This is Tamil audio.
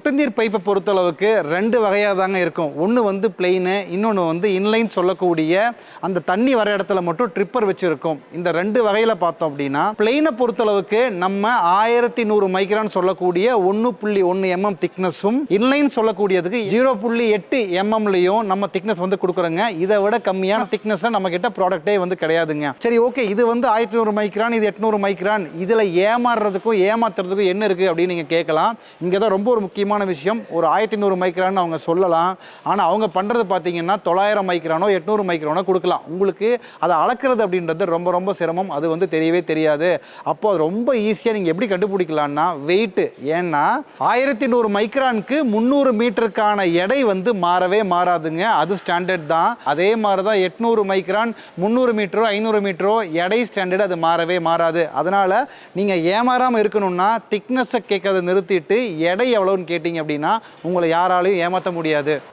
சொட்டு நீர் பைப்பை பொறுத்தளவுக்கு ரெண்டு வகையாக தாங்க இருக்கும். ஒன்று வந்து பிளெயின், இன்னொன்று வந்து இன்லைன் சொல்லக்கூடிய அந்த தண்ணி வர இடத்துல மட்டும் ட்ரிப்பர் வச்சுருக்கும். இந்த ரெண்டு வகையில் பார்த்தோம் அப்படின்னா பிளெயினை பொறுத்தளவுக்கு நம்ம 1100 மைக்ரான் சொல்லக்கூடிய 1.1 mm திக்னஸும், இன்லைன் சொல்லக்கூடியதுக்கு 0.8 mmலையும் நம்ம திக்னஸ் வந்து கொடுக்குறோங்க. இதை விட கம்மியான திக்னஸ்ல நம்ம கிட்ட ப்ராடக்டே வந்து கிடையாதுங்க. சரி, ஓகே, இது வந்து 1100 மைக்ரான், இது 800 மைக்ரான், இதில் ஏமாறுறதுக்கும் ஏமாத்துறதுக்கும் என்ன இருக்குது அப்படின்னு நீங்கள் கேட்கலாம். இங்கே தான் ரொம்ப ஒரு முக்கியமான விஷயம். ஒரு 1100 மைக்ரான் அவங்க சொல்லலாம், ஆனால் அவங்க பண்ணுறது பார்த்தீங்கன்னா 900 மைக்ரானோ 800 மைக்ரானோ கொடுக்கலாம். உங்களுக்கு அதை அளக்கிறது அப்படின்றது ரொம்ப ரொம்ப சிரமம். அது வந்து தெரியவே தெரியாது. அப்போ அது ரொம்ப ஈஸியாக நீங்கள் எப்படி கண்டுபிடிக்கலாம்னா வெயிட்டு. ஏன்னா 1100 மைக்ரானுக்கு 300 மீட்டருக்கான எடை வந்து மாறவே மாறாதுங்க. அது ஸ்டாண்டர்ட் தான். அதே மாதிரி தான் 800 மைக்ரான் 300 மீட்டரோ 500 மீட்டரோ எடை ஸ்டாண்டர்ட், அது மாறவே மாறாது. அதனால் நீங்கள் ஏமாறாமல் இருக்கணும்னா திக்னஸை கேட்கறத நிறுத்திட்டு எடை எவ்வளோன்னு கேட்டிங்க அப்படின்னா உங்களை யாராலையும் ஏமாற்ற முடியாது.